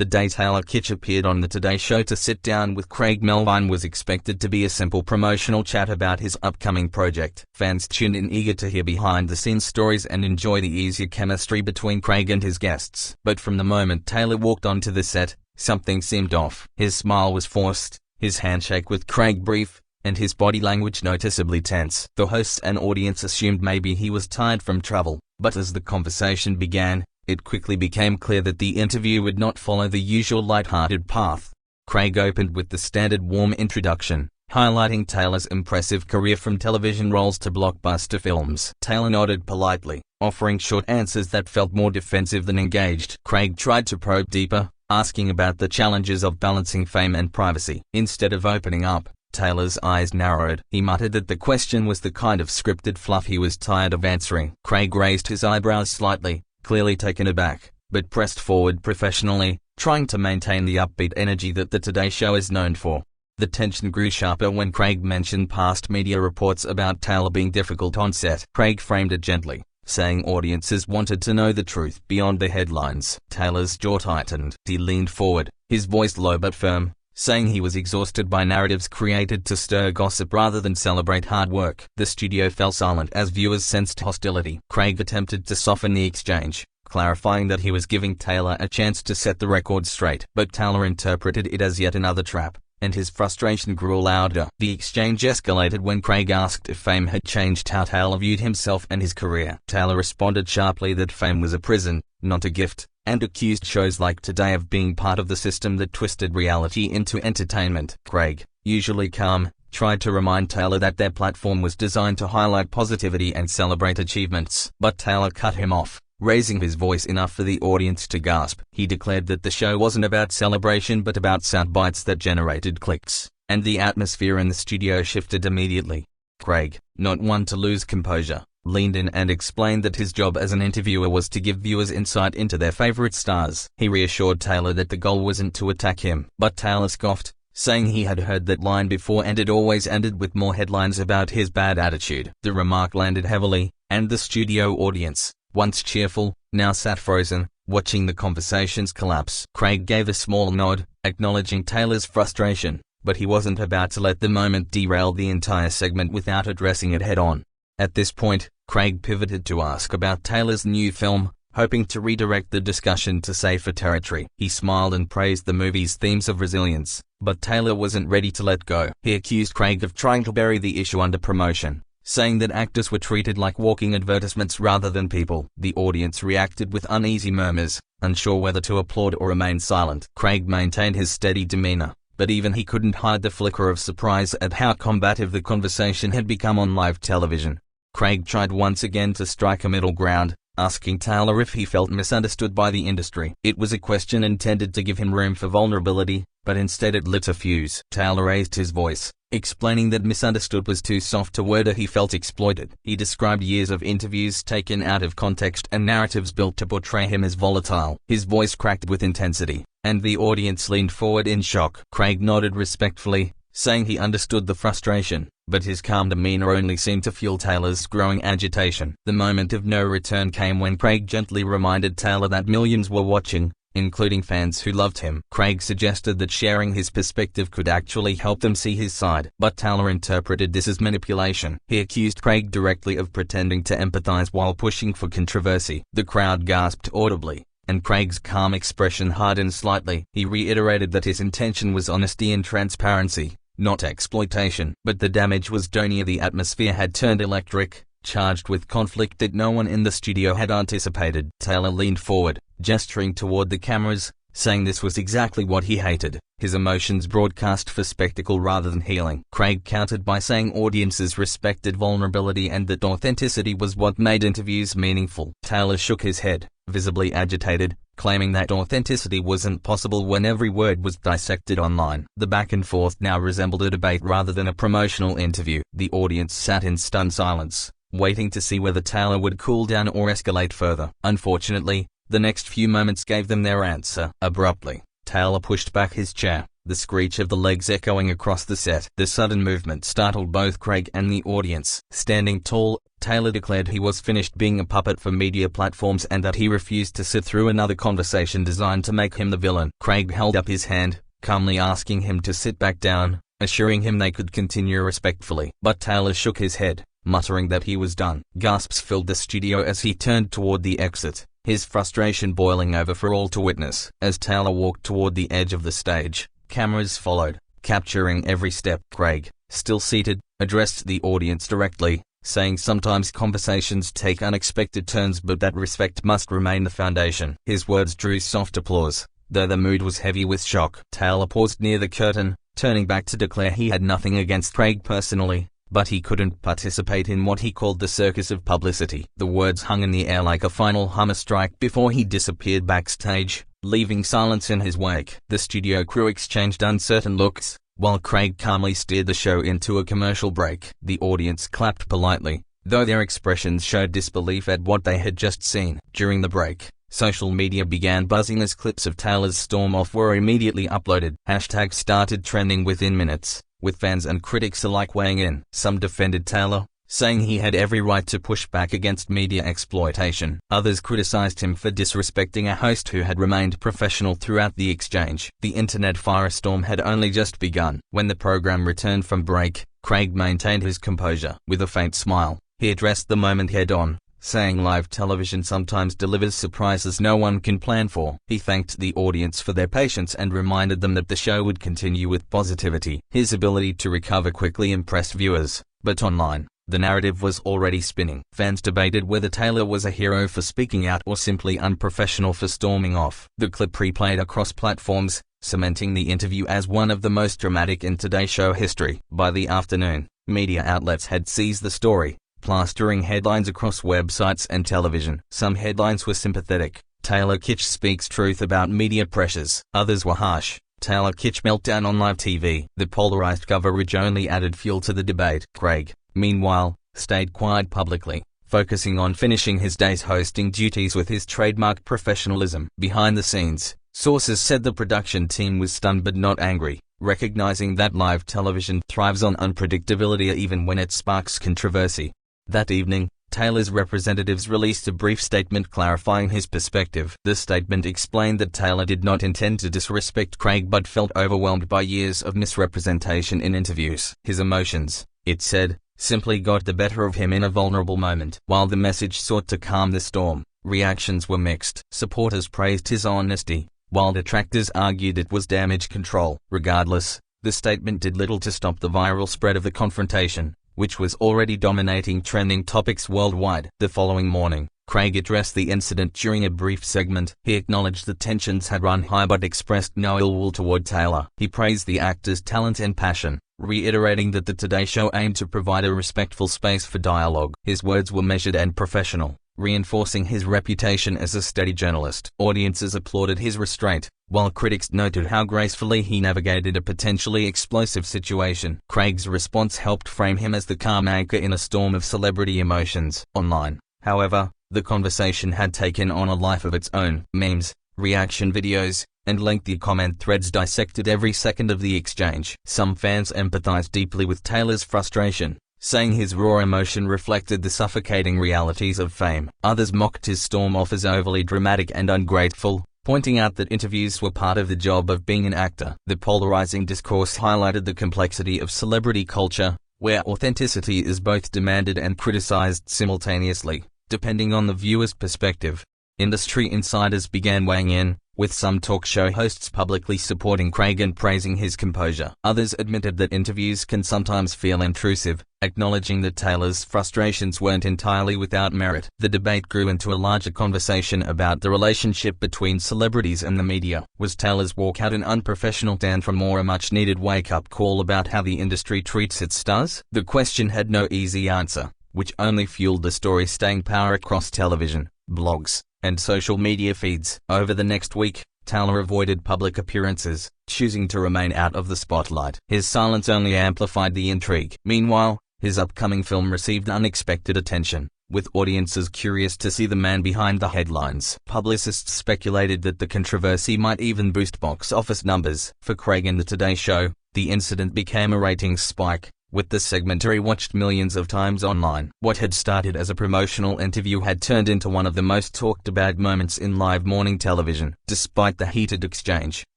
The day Taylor Kitsch appeared on the Today Show to sit down with Craig Melvin was expected to be a simple promotional chat about his upcoming project. Fans tuned in eager to hear behind-the-scenes stories and enjoy the easier chemistry between Craig and his guests. But from the moment Taylor walked onto the set, something seemed off. His smile was forced, his handshake with Craig brief, and his body language noticeably tense. The hosts and audience assumed maybe he was tired from travel, but as the conversation began, it quickly became clear that the interview would not follow the usual light-hearted path. Craig opened with the standard warm introduction, highlighting Taylor's impressive career from television roles to blockbuster films. Taylor nodded politely, offering short answers that felt more defensive than engaged. Craig tried to probe deeper, asking about the challenges of balancing fame and privacy. Instead of opening up, Taylor's eyes narrowed. He muttered that the question was the kind of scripted fluff he was tired of answering. Craig raised his eyebrows slightly, clearly taken aback, but pressed forward professionally, trying to maintain the upbeat energy that the Today Show is known for. The tension grew sharper when Craig mentioned past media reports about Taylor being difficult on set. Craig framed it gently, saying audiences wanted to know the truth beyond the headlines. Taylor's jaw tightened. He leaned forward, his voice low but firm, saying he was exhausted by narratives created to stir gossip rather than celebrate hard work. The studio fell silent as viewers sensed hostility. Craig attempted to soften the exchange, clarifying that he was giving Taylor a chance to set the record straight. But Taylor interpreted it as yet another trap, and his frustration grew louder. The exchange escalated when Craig asked if fame had changed how Taylor viewed himself and his career. Taylor responded sharply that fame was a prison, not a gift, and accused shows like Today of being part of the system that twisted reality into entertainment. Craig, usually calm, tried to remind Taylor that their platform was designed to highlight positivity and celebrate achievements. But Taylor cut him off, raising his voice enough for the audience to gasp. He declared that the show wasn't about celebration but about soundbites that generated clicks, and the atmosphere in the studio shifted immediately. Craig, not one to lose composure, leaned in and explained that his job as an interviewer was to give viewers insight into their favorite stars. He reassured Taylor that the goal wasn't to attack him. But Taylor scoffed, saying he had heard that line before and it always ended with more headlines about his bad attitude. The remark landed heavily, and the studio audience, once cheerful, now sat frozen, watching the conversations collapse. Craig gave a small nod, acknowledging Taylor's frustration, but he wasn't about to let the moment derail the entire segment without addressing it head-on. At this point, Craig pivoted to ask about Taylor's new film, hoping to redirect the discussion to safer territory. He smiled and praised the movie's themes of resilience, but Taylor wasn't ready to let go. He accused Craig of trying to bury the issue under promotion, saying that actors were treated like walking advertisements rather than people. The audience reacted with uneasy murmurs, unsure whether to applaud or remain silent. Craig maintained his steady demeanor, but even he couldn't hide the flicker of surprise at how combative the conversation had become on live television. Craig tried once again to strike a middle ground, asking Taylor if he felt misunderstood by the industry. It was a question intended to give him room for vulnerability, but instead it lit a fuse. Taylor raised his voice, explaining that misunderstood was too soft a word. He felt exploited. He described years of interviews taken out of context and narratives built to portray him as volatile. His voice cracked with intensity, and the audience leaned forward in shock. Craig nodded respectfully, saying he understood the frustration, but his calm demeanor only seemed to fuel Taylor's growing agitation. The moment of no return came when Craig gently reminded Taylor that millions were watching, including fans who loved him. Craig suggested that sharing his perspective could actually help them see his side, but Taylor interpreted this as manipulation. He accused Craig directly of pretending to empathize while pushing for controversy. The crowd gasped audibly, and Craig's calm expression hardened slightly. He reiterated that his intention was honesty and transparency, not exploitation. But the damage was done. The atmosphere had turned electric, charged with conflict that no one in the studio had anticipated. Taylor leaned forward, gesturing toward the cameras, saying this was exactly what he hated, his emotions broadcast for spectacle rather than healing. Craig countered by saying audiences respected vulnerability and that authenticity was what made interviews meaningful. Taylor shook his head, visibly agitated, claiming that authenticity wasn't possible when every word was dissected online. The back and forth now resembled a debate rather than a promotional interview. The audience sat in stunned silence, waiting to see whether Taylor would cool down or escalate further. Unfortunately, the next few moments gave them their answer. Abruptly, Taylor pushed back his chair, the screech of the legs echoing across the set. The sudden movement startled both Craig and the audience. Standing tall, Taylor declared he was finished being a puppet for media platforms and that he refused to sit through another conversation designed to make him the villain. Craig held up his hand, calmly asking him to sit back down, assuring him they could continue respectfully. But Taylor shook his head, muttering that he was done. Gasps filled the studio as he turned toward the exit, his frustration boiling over for all to witness. As Taylor walked toward the edge of the stage, cameras followed, capturing every step. Craig, still seated, addressed the audience directly, saying sometimes conversations take unexpected turns but that respect must remain the foundation. His words drew soft applause, though the mood was heavy with shock. Taylor paused near the curtain, turning back to declare he had nothing against Craig personally, but he couldn't participate in what he called the circus of publicity. The words hung in the air like a final hammer strike before he disappeared backstage, leaving silence in his wake. The studio crew exchanged uncertain looks, while Craig calmly steered the show into a commercial break. The audience clapped politely, though their expressions showed disbelief at what they had just seen. During the break, social media began buzzing as clips of Taylor's storm off were immediately uploaded. Hashtags started trending within minutes, with fans and critics alike weighing in. Some defended Taylor, saying he had every right to push back against media exploitation. Others criticized him for disrespecting a host who had remained professional throughout the exchange. The internet firestorm had only just begun. When the program returned from break, Craig maintained his composure. With a faint smile, he addressed the moment head-on, saying live television sometimes delivers surprises no one can plan for. He thanked the audience for their patience and reminded them that the show would continue with positivity. His ability to recover quickly impressed viewers, but online, the narrative was already spinning. Fans debated whether Taylor was a hero for speaking out or simply unprofessional for storming off. The clip replayed across platforms, cementing the interview as one of the most dramatic in Today Show history. By the afternoon, media outlets had seized the story, plastering headlines across websites and television. Some headlines were sympathetic: Taylor Kitsch speaks truth about media pressures. Others were harsh: Taylor Kitsch meltdown on live TV. The polarized coverage only added fuel to the debate. Craig, meanwhile, stayed quiet publicly, focusing on finishing his day's hosting duties with his trademark professionalism. Behind the scenes, sources said the production team was stunned but not angry, recognizing that live television thrives on unpredictability even when it sparks controversy. That evening, Taylor's representatives released a brief statement clarifying his perspective. The statement explained that Taylor did not intend to disrespect Craig but felt overwhelmed by years of misrepresentation in interviews. His emotions, it said, simply got the better of him in a vulnerable moment. While the message sought to calm the storm, reactions were mixed. Supporters praised his honesty, while detractors argued it was damage control. Regardless, the statement did little to stop the viral spread of the confrontation, which was already dominating trending topics worldwide. The following morning, Craig addressed the incident during a brief segment. He acknowledged the tensions had run high but expressed no ill will toward Taylor. He praised the actor's talent and passion, reiterating that the Today Show aimed to provide a respectful space for dialogue. His words were measured and professional, reinforcing his reputation as a steady journalist. Audiences applauded his restraint, while critics noted how gracefully he navigated a potentially explosive situation. Craig's response helped frame him as the calm anchor in a storm of celebrity emotions. Online, however, the conversation had taken on a life of its own. Memes, reaction videos, and lengthy comment threads dissected every second of the exchange. Some fans empathized deeply with Taylor's frustration, saying his raw emotion reflected the suffocating realities of fame. Others mocked his storm off as overly dramatic and ungrateful, pointing out that interviews were part of the job of being an actor. The polarizing discourse highlighted the complexity of celebrity culture, where authenticity is both demanded and criticized simultaneously, depending on the viewer's perspective. Industry insiders began weighing in, with some talk show hosts publicly supporting Craig and praising his composure. Others admitted that interviews can sometimes feel intrusive, acknowledging that Taylor's frustrations weren't entirely without merit. The debate grew into a larger conversation about the relationship between celebrities and the media. Was Taylor's walkout an unprofessional tantrum or a much-needed wake-up call about how the industry treats its stars? The question had no easy answer, which only fueled the story's staying power across television, blogs, and social media feeds. Over the next week, Taylor avoided public appearances, choosing to remain out of the spotlight. His silence only amplified the intrigue. Meanwhile, his upcoming film received unexpected attention, with audiences curious to see the man behind the headlines. Publicists speculated that the controversy might even boost box office numbers. For Craig and the Today Show, the incident became a ratings spike, with the segment rewatched millions of times online. What had started as a promotional interview had turned into one of the most talked about moments in live morning television. Despite the heated exchange,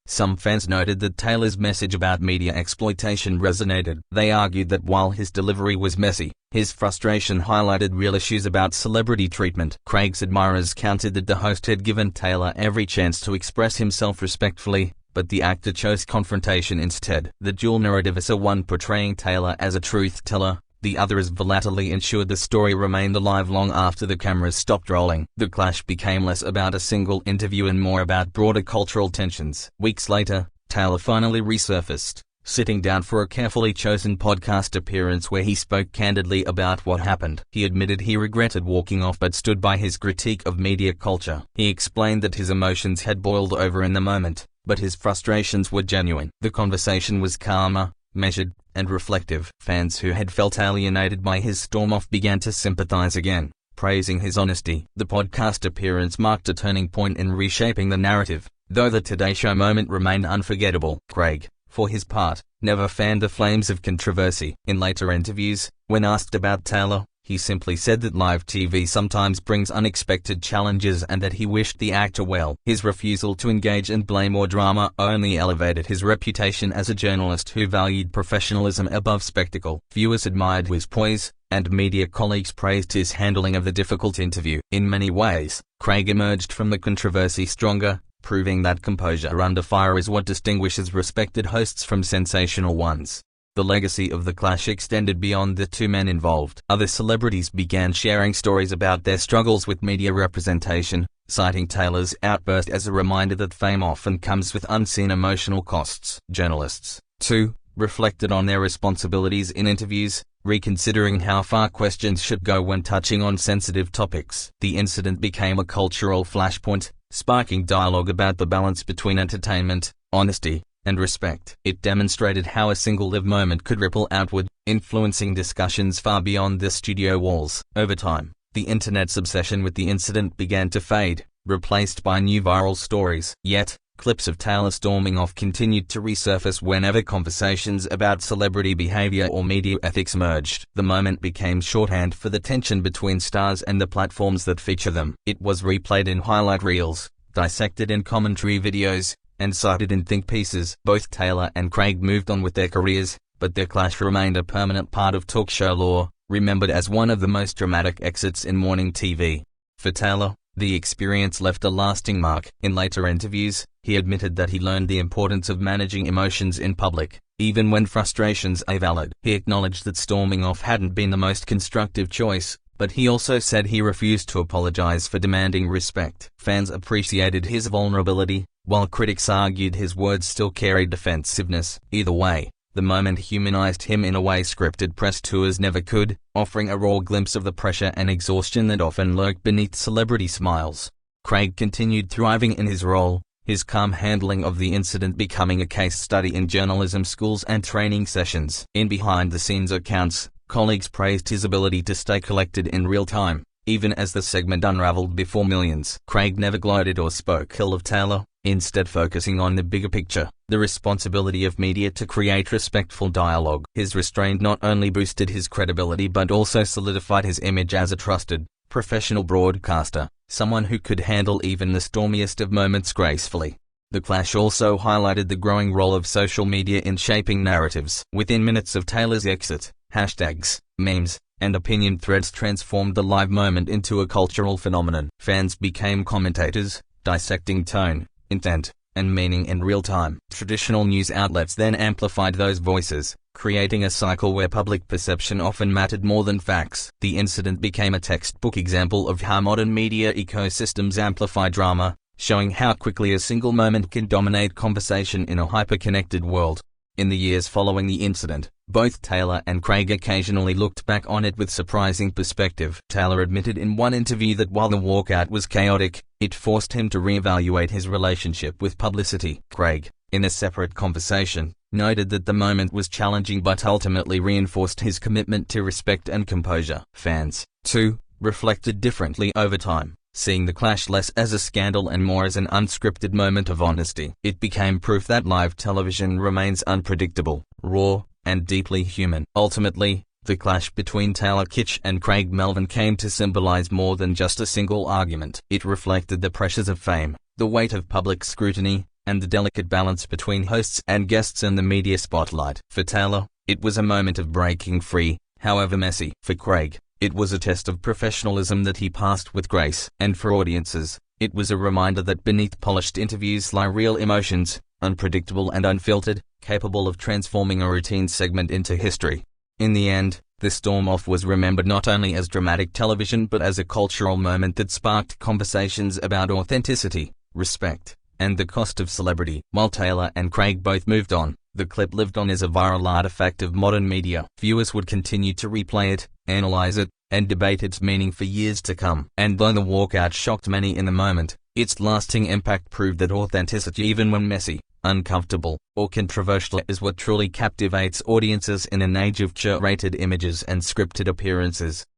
some fans noted that Taylor's message about media exploitation resonated. They argued that while his delivery was messy, his frustration highlighted real issues about celebrity treatment. Craig's admirers countered that the host had given Taylor every chance to express himself respectfully, but the actor chose confrontation instead. The dual narrative is one portraying Taylor as a truth teller, the other as volatilely ensured the story remained alive long after the cameras stopped rolling. The clash became less about a single interview and more about broader cultural tensions. Weeks later, Taylor finally resurfaced, sitting down for a carefully chosen podcast appearance where he spoke candidly about what happened. He admitted he regretted walking off but stood by his critique of media culture. He explained that his emotions had boiled over in the moment, but his frustrations were genuine. The conversation was calmer, measured, and reflective. Fans who had felt alienated by his storm-off began to sympathize again, praising his honesty. The podcast appearance marked a turning point in reshaping the narrative, though the Today Show moment remained unforgettable. Craig, for his part, never fanned the flames of controversy. In later interviews, when asked about Taylor, he simply said that live TV sometimes brings unexpected challenges and that he wished the actor well. His refusal to engage in blame or drama only elevated his reputation as a journalist who valued professionalism above spectacle. Viewers admired his poise, and media colleagues praised his handling of the difficult interview. In many ways, Craig emerged from the controversy stronger, proving that composure under fire is what distinguishes respected hosts from sensational ones. The legacy of the clash extended beyond the two men involved. Other celebrities began sharing stories about their struggles with media representation, citing Taylor's outburst as a reminder that fame often comes with unseen emotional costs. Journalists, too, reflected on their responsibilities in interviews, reconsidering how far questions should go when touching on sensitive topics. The incident became a cultural flashpoint, sparking dialogue about the balance between entertainment, honesty, and respect. It demonstrated how a single live moment could ripple outward, influencing discussions far beyond the studio walls. Over time, the internet's obsession with the incident began to fade, replaced by new viral stories. Yet, clips of Taylor storming off continued to resurface whenever conversations about celebrity behavior or media ethics emerged. The moment became shorthand for the tension between stars and the platforms that feature them. It was replayed in highlight reels, dissected in commentary videos, and cited in think pieces. Both Taylor and Craig moved on with their careers, but their clash remained a permanent part of talk show lore, remembered as one of the most dramatic exits in morning TV. For Taylor, the experience left a lasting mark. In later interviews, he admitted that he learned the importance of managing emotions in public, even when frustrations are valid. He acknowledged that storming off hadn't been the most constructive choice, but he also said he refused to apologize for demanding respect. Fans appreciated his vulnerability, while critics argued his words still carried defensiveness. Either way, the moment humanized him in a way scripted press tours never could, offering a raw glimpse of the pressure and exhaustion that often lurked beneath celebrity smiles. Craig continued thriving in his role, his calm handling of the incident becoming a case study in journalism schools and training sessions. In behind-the-scenes accounts, colleagues praised his ability to stay collected in real time, even as the segment unraveled before millions. Craig never gloated or spoke ill of Taylor, instead focusing on the bigger picture, the responsibility of media to create respectful dialogue. His restraint not only boosted his credibility but also solidified his image as a trusted, professional broadcaster, someone who could handle even the stormiest of moments gracefully. The clash also highlighted the growing role of social media in shaping narratives. Within minutes of Taylor's exit, hashtags, memes, and opinion threads transformed the live moment into a cultural phenomenon. Fans became commentators, dissecting tone, intent, and meaning in real time. Traditional news outlets then amplified those voices, creating a cycle where public perception often mattered more than facts. The incident became a textbook example of how modern media ecosystems amplify drama, showing how quickly a single moment can dominate conversation in a hyper-connected world. In the years following the incident, both Taylor and Craig occasionally looked back on it with surprising perspective. Taylor admitted in one interview that while the walkout was chaotic, it forced him to reevaluate his relationship with publicity. Craig, in a separate conversation, noted that the moment was challenging but ultimately reinforced his commitment to respect and composure. Fans, too, reflected differently over time, seeing the clash less as a scandal and more as an unscripted moment of honesty. It became proof that live television remains unpredictable, raw, and deeply human. Ultimately, the clash between Taylor Kitsch and Craig Melvin came to symbolize more than just a single argument. It reflected the pressures of fame, the weight of public scrutiny, and the delicate balance between hosts and guests in the media spotlight. For Taylor, it was a moment of breaking free, however messy. For Craig, it was a test of professionalism that he passed with grace. And for audiences, it was a reminder that beneath polished interviews lie real emotions, unpredictable and unfiltered, capable of transforming a routine segment into history. In the end, the storm-off was remembered not only as dramatic television but as a cultural moment that sparked conversations about authenticity, respect, and the cost of celebrity. While Taylor and Craig both moved on, the clip lived on as a viral artifact of modern media. Viewers would continue to replay it, analyze it, and debate its meaning for years to come. And though the walkout shocked many in the moment, its lasting impact proved that authenticity, even when messy, uncomfortable, or controversial, is what truly captivates audiences in an age of curated images and scripted appearances.